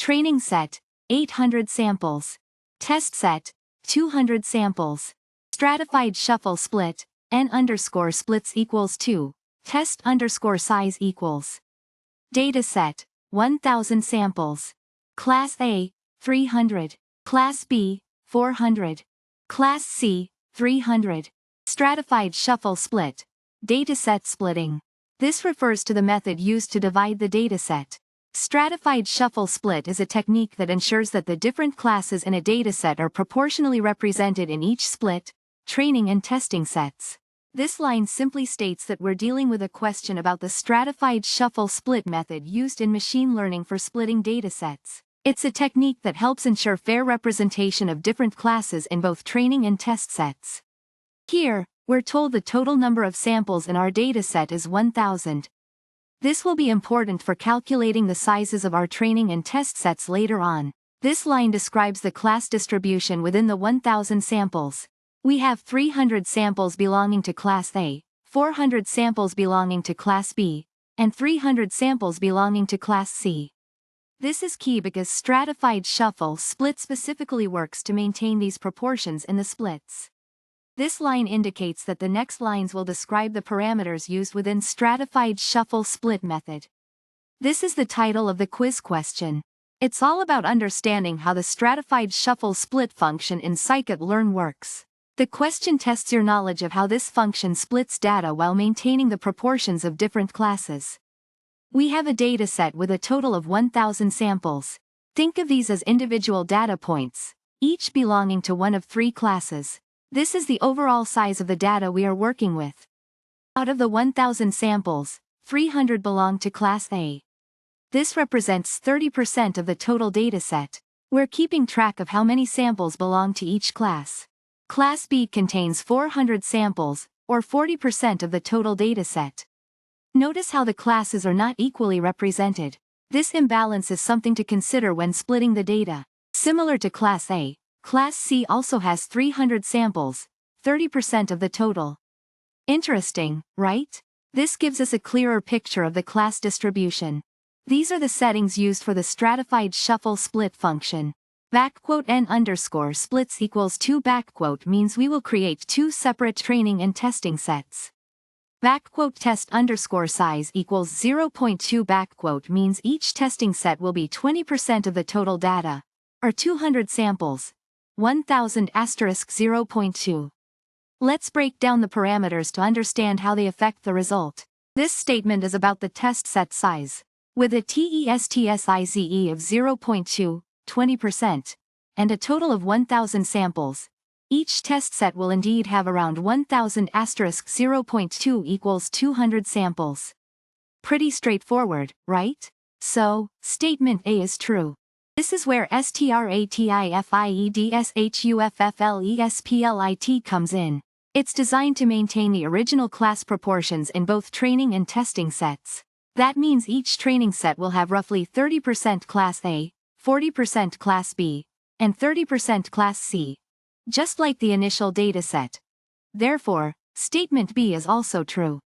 Training set, 800 samples. Test set, 200 samples. Stratified shuffle split, n_splits equals 2, test_size equals. Data set, 1000 samples. Class A, 300. Class B, 400. Class C, 300. Stratified shuffle split. Dataset splitting. This refers to the method used to divide the dataset. Stratified shuffle split is a technique that ensures that the different classes in a dataset are proportionally represented in each split, training and testing sets. This line simply states that we're dealing with a question about the stratified shuffle split method used in machine learning for splitting datasets. It's a technique that helps ensure fair representation of different classes in both training and test sets. Here, we're told the total number of samples in our dataset is 1000. This will be important for calculating the sizes of our training and test sets later on. This line describes the class distribution within the 1000 samples. We have 300 samples belonging to Class A, 400 samples belonging to Class B, and 300 samples belonging to Class C. This is key because stratified shuffle split specifically works to maintain these proportions in the splits. This line indicates that the next lines will describe the parameters used within stratified shuffle split method. This is the title of the quiz question. It's all about understanding how the stratified shuffle split function in scikit-learn works. The question tests your knowledge of how this function splits data while maintaining the proportions of different classes. We have a dataset with a total of 1000 samples. Think of these as individual data points, each belonging to one of 3 classes. This is the overall size of the data we are working with. Out of the 1000 samples, 300 belong to Class A. This represents 30% of the total dataset. We're keeping track of how many samples belong to each class. Class B contains 400 samples, or 40% of the total dataset. Notice how the classes are not equally represented. This imbalance is something to consider when splitting the data. Similar to Class A, Class C also has 300 samples, 30% of the total. Interesting, right? This gives us a clearer picture of the class distribution. These are the settings used for the stratified shuffle split function. n_splits equals 2 means we will create 2 separate training and testing sets. test_size equals 0.2 means each testing set will be 20% of the total data, or 200 samples. 1000 *0.2. Let's break down the parameters to understand how they affect the result. This statement is about the test set size. With a TEST-SIZE of 0.2, 20%, and a total of 1000 samples, each test set will indeed have around 1000 *0.2 equals 200 samples. Pretty straightforward, right? So, statement A is true. This is where StratifiedShuffleSplit comes in. It's designed to maintain the original class proportions in both training and testing sets. That means each training set will have roughly 30% Class A, 40% Class B, and 30% Class C. Just like the initial dataset. Therefore, statement B is also true.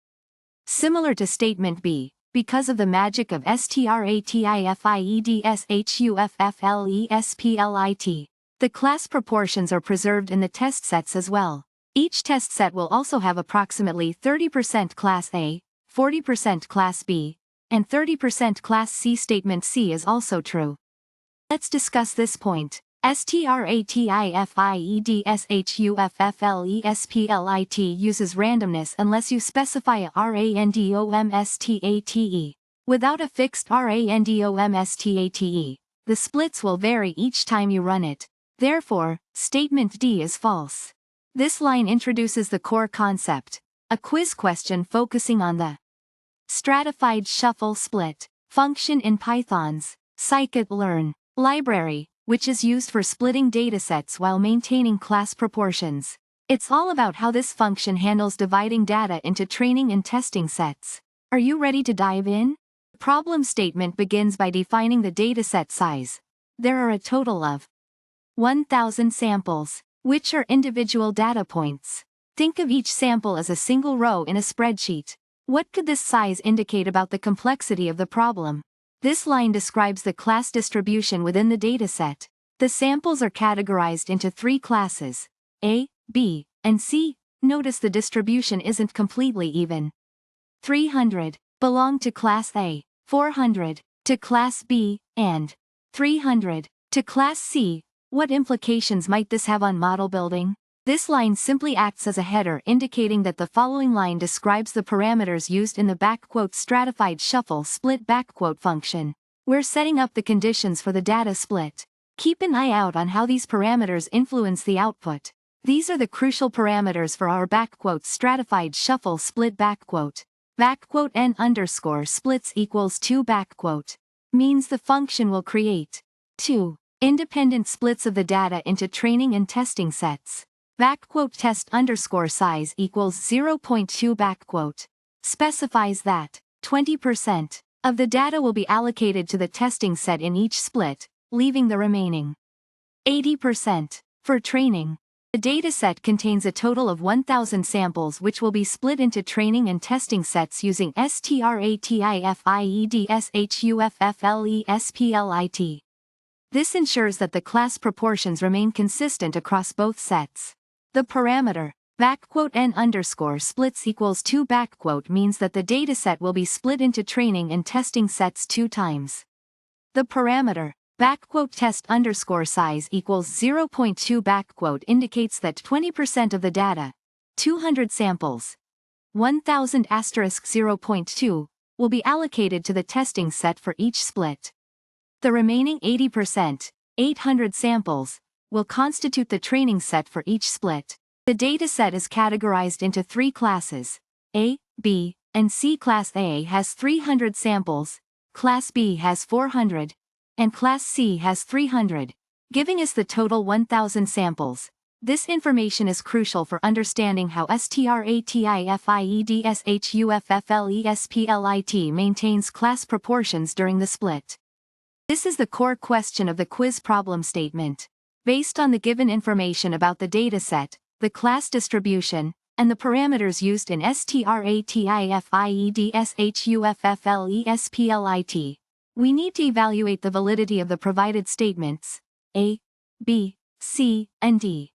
Similar to statement B, because of the magic of StratifiedShuffleSplit, the class proportions are preserved in the test sets as well. Each test set will also have approximately 30% Class A, 40% Class B, and 30% Class C. Statement C is also true. Let's discuss this point. StratifiedShuffleSplit uses randomness unless you specify a randomstate. Without a fixed randomstate, the splits will vary each time you run it. Therefore, statement D is false. This line introduces the core concept, a quiz question focusing on the stratified shuffle split function in Python's scikit-learn library, which is used for splitting datasets while maintaining class proportions. It's all about how this function handles dividing data into training and testing sets. Are you ready to dive in? The problem statement begins by defining the dataset size. There are a total of 1000 samples, which are individual data points. Think of each sample as a single row in a spreadsheet. What could this size indicate about the complexity of the problem? This line describes the class distribution within the dataset. The samples are categorized into 3 classes, A, B, and C. Notice the distribution isn't completely even. 300 belong to class A, 400 to class B, and 300 to class C. What implications might this have on model building? This line simply acts as a header indicating that the following line describes the parameters used in the "stratified shuffle split" function. We're setting up the conditions for the data split. Keep an eye out on how these parameters influence the output. These are the crucial parameters for our "stratified shuffle split" n_splits equals 2 means the function will create 2 independent splits of the data into training and testing sets. Test_size equals 0.2 specifies that 20% of the data will be allocated to the testing set in each split, leaving the remaining 80% for training. The dataset contains a total of 1,000 samples which will be split into training and testing sets using StratifiedShuffleSplit. This ensures that the class proportions remain consistent across both sets. The parameter n_splits equals 2 means that the dataset will be split into training and testing sets 2 times. The parameter test_size equals 0.2 indicates that 20% of the data, 200 samples, 1000 *0.2, will be allocated to the testing set for each split. The remaining 80%, 800 samples, will constitute the training set for each split. The dataset is categorized into 3 classes, A, B, and C. Class A has 300 samples, Class B has 400, and Class C has 300, giving us the total 1,000 samples. This information is crucial for understanding how StratifiedShuffleSplit maintains class proportions during the split. This is the core question of the quiz problem statement. Based on the given information about the dataset, the class distribution, and the parameters used in StratifiedShuffleSplit, we need to evaluate the validity of the provided statements A, B, C, and D.